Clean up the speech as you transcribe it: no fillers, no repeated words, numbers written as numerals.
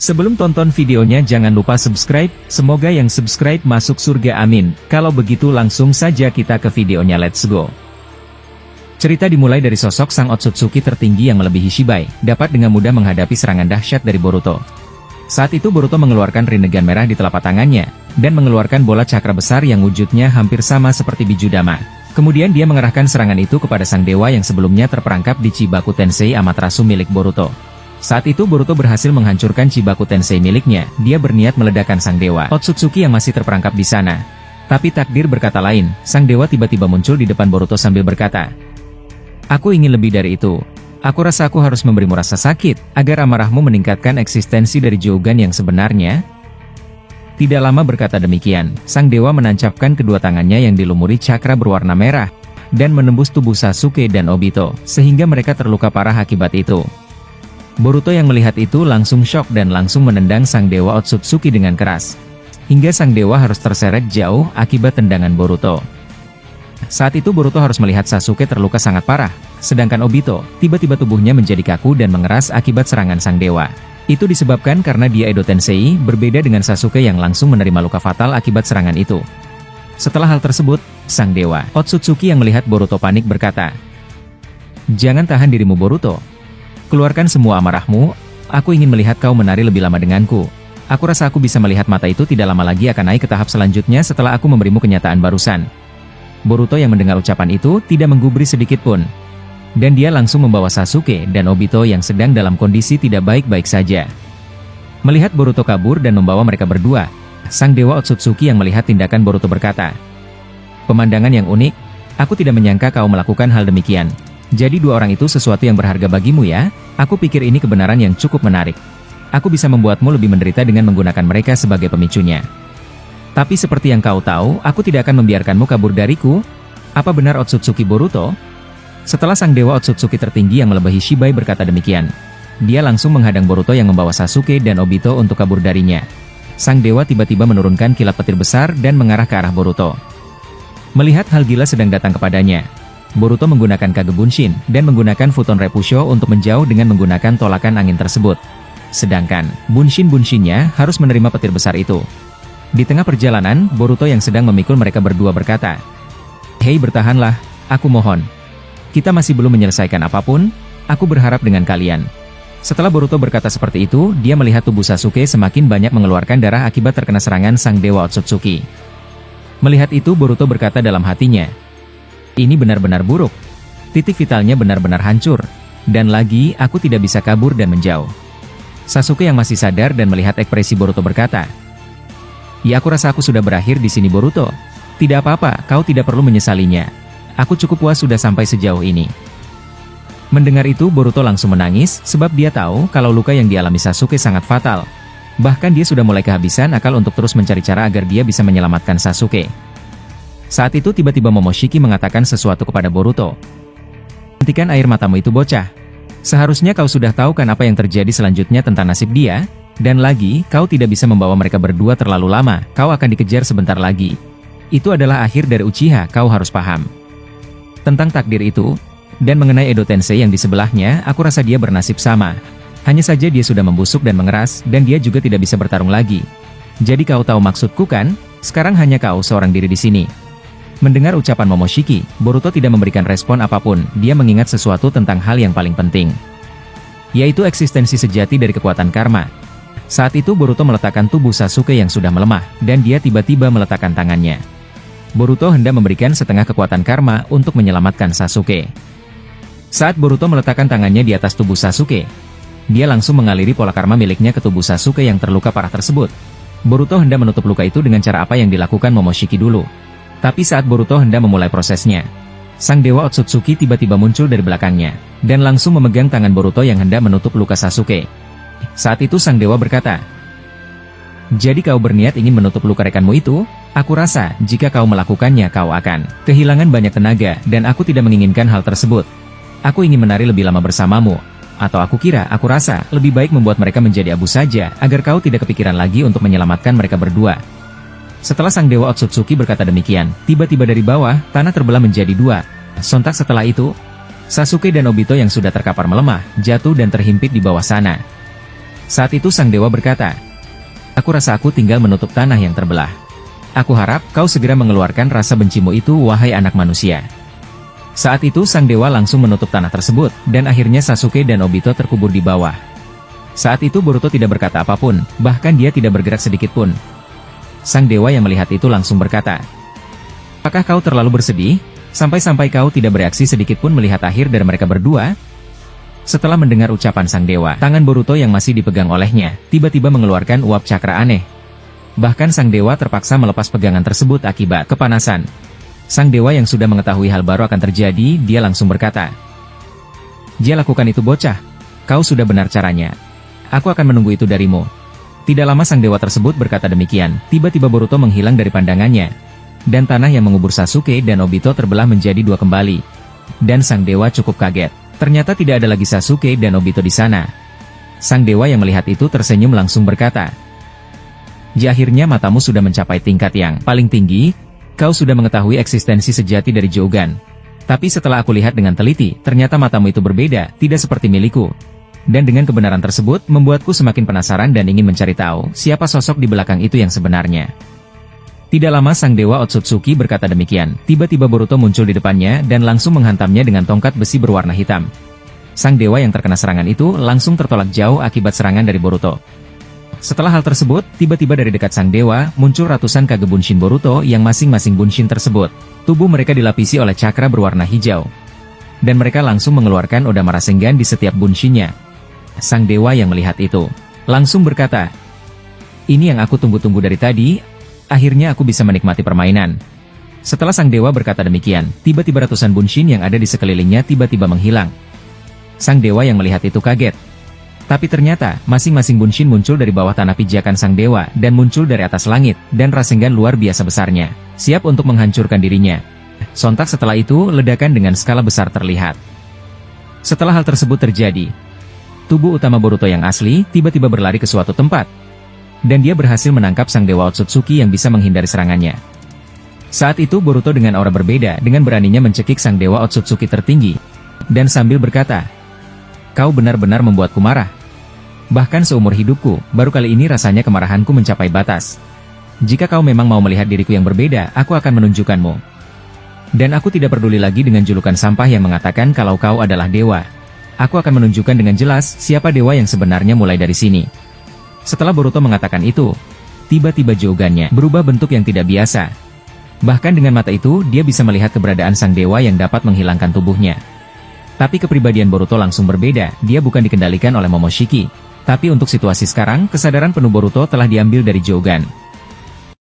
Sebelum tonton videonya jangan lupa subscribe, semoga yang subscribe masuk surga amin. Kalau begitu langsung saja kita ke videonya, let's go. Cerita dimulai dari sosok sang Otsutsuki tertinggi yang melebihi Shibai, dapat dengan mudah menghadapi serangan dahsyat dari Boruto. Saat itu Boruto mengeluarkan Rinnegan merah di telapak tangannya, dan mengeluarkan bola cakra besar yang wujudnya hampir sama seperti Bijudama. Kemudian dia mengerahkan serangan itu kepada sang dewa yang sebelumnya terperangkap di Chibaku Tensei Amaterasu milik Boruto. Saat itu Boruto berhasil menghancurkan Chibaku Tensei miliknya, dia berniat meledakkan sang dewa Otsutsuki yang masih terperangkap di sana. Tapi takdir berkata lain, sang dewa tiba-tiba muncul di depan Boruto sambil berkata, "Aku ingin lebih dari itu. Aku rasa aku harus memberimu rasa sakit, agar amarahmu meningkatkan eksistensi dari Jougan yang sebenarnya." Tidak lama berkata demikian, sang dewa menancapkan kedua tangannya yang dilumuri cakra berwarna merah, dan menembus tubuh Sasuke dan Obito, sehingga mereka terluka parah akibat itu. Boruto yang melihat itu langsung syok dan langsung menendang sang dewa Otsutsuki dengan keras. Hingga sang dewa harus terseret jauh akibat tendangan Boruto. Saat itu Boruto harus melihat Sasuke terluka sangat parah, sedangkan Obito, tiba-tiba tubuhnya menjadi kaku dan mengeras akibat serangan sang dewa. Itu disebabkan karena dia Edo Tensei, berbeda dengan Sasuke yang langsung menerima luka fatal akibat serangan itu. Setelah hal tersebut, sang dewa Otsutsuki yang melihat Boruto panik berkata, "Jangan tahan dirimu Boruto. Keluarkan semua amarahmu, aku ingin melihat kau menari lebih lama denganku. Aku rasa aku bisa melihat mata itu tidak lama lagi akan naik ke tahap selanjutnya setelah aku memberimu kenyataan barusan." Boruto yang mendengar ucapan itu tidak menggubris sedikit pun. Dan dia langsung membawa Sasuke dan Obito yang sedang dalam kondisi tidak baik-baik saja. Melihat Boruto kabur dan membawa mereka berdua, sang dewa Otsutsuki yang melihat tindakan Boruto berkata, "Pemandangan yang unik, aku tidak menyangka kau melakukan hal demikian. Jadi dua orang itu sesuatu yang berharga bagimu ya? Aku pikir ini kebenaran yang cukup menarik. Aku bisa membuatmu lebih menderita dengan menggunakan mereka sebagai pemicunya. Tapi seperti yang kau tahu, aku tidak akan membiarkanmu kabur dariku. Apa benar Otsutsuki Boruto?" Setelah sang dewa Otsutsuki tertinggi yang melebihi Shibai berkata demikian, dia langsung menghadang Boruto yang membawa Sasuke dan Obito untuk kabur darinya. Sang dewa tiba-tiba menurunkan kilat petir besar dan mengarah ke arah Boruto. Melihat hal gila sedang datang kepadanya, Boruto menggunakan Kage Bunshin dan menggunakan Futon Repusho untuk menjauh dengan menggunakan tolakan angin tersebut. Sedangkan Bunshin-Bunshinnya harus menerima petir besar itu. Di tengah perjalanan, Boruto yang sedang memikul mereka berdua berkata, "Hei, bertahanlah, aku mohon. Kita masih belum menyelesaikan apapun, aku berharap dengan kalian." Setelah Boruto berkata seperti itu, dia melihat tubuh Sasuke semakin banyak mengeluarkan darah akibat terkena serangan sang dewa Otsutsuki. Melihat itu Boruto berkata dalam hatinya, "Ini benar-benar buruk. Titik vitalnya benar-benar hancur. Dan lagi, aku tidak bisa kabur dan menjauh." Sasuke yang masih sadar dan melihat ekspresi Boruto berkata, "Ya, aku rasa aku sudah berakhir di sini Boruto. Tidak apa-apa, kau tidak perlu menyesalinya. Aku cukup puas sudah sampai sejauh ini." Mendengar itu Boruto langsung menangis, sebab dia tahu kalau luka yang dialami Sasuke sangat fatal. Bahkan dia sudah mulai kehabisan akal untuk terus mencari cara agar dia bisa menyelamatkan Sasuke. Saat itu tiba-tiba Momoshiki mengatakan sesuatu kepada Boruto. "Hentikan air matamu itu bocah. Seharusnya kau sudah tahu kan apa yang terjadi selanjutnya tentang nasib dia? Dan lagi, kau tidak bisa membawa mereka berdua terlalu lama, kau akan dikejar sebentar lagi. Itu adalah akhir dari Uchiha, kau harus paham." Tentang takdir itu, dan mengenai Edo Tensei yang di sebelahnya, aku rasa dia bernasib sama. Hanya saja dia sudah membusuk dan mengeras, dan dia juga tidak bisa bertarung lagi. Jadi kau tahu maksudku kan? Sekarang hanya kau seorang diri di sini. Mendengar ucapan Momoshiki, Boruto tidak memberikan respon apapun, dia mengingat sesuatu tentang hal yang paling penting. Yaitu eksistensi sejati dari kekuatan karma. Saat itu Boruto meletakkan tubuh Sasuke yang sudah melemah, dan dia tiba-tiba meletakkan tangannya. Boruto hendak memberikan setengah kekuatan karma untuk menyelamatkan Sasuke. Saat Boruto meletakkan tangannya di atas tubuh Sasuke, dia langsung mengaliri pola karma miliknya ke tubuh Sasuke yang terluka parah tersebut. Boruto hendak menutup luka itu dengan cara apa yang dilakukan Momoshiki dulu. Tapi saat Boruto hendak memulai prosesnya, sang dewa Otsutsuki tiba-tiba muncul dari belakangnya, dan langsung memegang tangan Boruto yang hendak menutup luka Sasuke. Saat itu sang dewa berkata, "Jadi kau berniat ingin menutup luka rekanmu itu? Aku rasa, jika kau melakukannya kau akan kehilangan banyak tenaga, dan aku tidak menginginkan hal tersebut. Aku ingin menari lebih lama bersamamu. Atau aku rasa, lebih baik membuat mereka menjadi abu saja, agar kau tidak kepikiran lagi untuk menyelamatkan mereka berdua." Setelah sang dewa Otsutsuki berkata demikian, tiba-tiba dari bawah, tanah terbelah menjadi dua. Sontak setelah itu, Sasuke dan Obito yang sudah terkapar melemah, jatuh dan terhimpit di bawah sana. Saat itu sang dewa berkata, "Aku rasa aku tinggal menutup tanah yang terbelah. Aku harap kau segera mengeluarkan rasa bencimu itu, wahai anak manusia." Saat itu sang dewa langsung menutup tanah tersebut, dan akhirnya Sasuke dan Obito terkubur di bawah. Saat itu Boruto tidak berkata apapun, bahkan dia tidak bergerak sedikit pun. Sang dewa yang melihat itu langsung berkata, "Apakah kau terlalu bersedih? Sampai-sampai kau tidak bereaksi sedikit pun melihat akhir dari mereka berdua?" Setelah mendengar ucapan sang dewa, tangan Boruto yang masih dipegang olehnya, tiba-tiba mengeluarkan uap cakra aneh. Bahkan sang dewa terpaksa melepas pegangan tersebut akibat kepanasan. Sang dewa yang sudah mengetahui hal baru akan terjadi, dia langsung berkata, "Dia lakukan itu bocah. Kau sudah benar caranya. Aku akan menunggu itu darimu." Tidak lama sang dewa tersebut berkata demikian, tiba-tiba Boruto menghilang dari pandangannya. Dan tanah yang mengubur Sasuke dan Obito terbelah menjadi dua kembali. Dan sang dewa cukup kaget. Ternyata tidak ada lagi Sasuke dan Obito di sana. Sang dewa yang melihat itu tersenyum langsung berkata, akhirnya matamu sudah mencapai tingkat yang paling tinggi, kau sudah mengetahui eksistensi sejati dari Jogan. Tapi setelah aku lihat dengan teliti, ternyata matamu itu berbeda, tidak seperti milikku. Dan dengan kebenaran tersebut, membuatku semakin penasaran dan ingin mencari tahu, siapa sosok di belakang itu yang sebenarnya." Tidak lama sang dewa Otsutsuki berkata demikian, tiba-tiba Boruto muncul di depannya dan langsung menghantamnya dengan tongkat besi berwarna hitam. Sang dewa yang terkena serangan itu langsung tertolak jauh akibat serangan dari Boruto. Setelah hal tersebut, tiba-tiba dari dekat sang dewa, muncul ratusan Kage Bunshin Boruto yang masing-masing Bunshin tersebut. Tubuh mereka dilapisi oleh cakra berwarna hijau. Dan mereka langsung mengeluarkan Odama Rasengan di setiap Bunshinnya. Sang dewa yang melihat itu, langsung berkata, "Ini yang aku tunggu-tunggu dari tadi. Akhirnya aku bisa menikmati permainan." Setelah sang dewa berkata demikian, tiba-tiba ratusan Bunshin yang ada di sekelilingnya tiba-tiba menghilang. Sang dewa yang melihat itu kaget. Tapi ternyata, masing-masing Bunshin muncul dari bawah tanah pijakan sang dewa, dan muncul dari atas langit, dan Rasengan luar biasa besarnya, siap untuk menghancurkan dirinya. Sontak setelah itu, ledakan dengan skala besar terlihat. Setelah hal tersebut terjadi, tubuh utama Boruto yang asli, tiba-tiba berlari ke suatu tempat. Dan dia berhasil menangkap sang dewa Otsutsuki yang bisa menghindari serangannya. Saat itu Boruto dengan aura berbeda dengan beraninya mencekik sang dewa Otsutsuki tertinggi. Dan sambil berkata, "Kau benar-benar membuatku marah. Bahkan seumur hidupku, baru kali ini rasanya kemarahanku mencapai batas. Jika kau memang mau melihat diriku yang berbeda, aku akan menunjukkanmu. Dan aku tidak peduli lagi dengan julukan sampah yang mengatakan kalau kau adalah dewa. Aku akan menunjukkan dengan jelas siapa dewa yang sebenarnya mulai dari sini." Setelah Boruto mengatakan itu, tiba-tiba Jogannya berubah bentuk yang tidak biasa. Bahkan dengan mata itu, dia bisa melihat keberadaan sang dewa yang dapat menghilangkan tubuhnya. Tapi kepribadian Boruto langsung berbeda, dia bukan dikendalikan oleh Momoshiki. Tapi untuk situasi sekarang, kesadaran penuh Boruto telah diambil dari Jogan.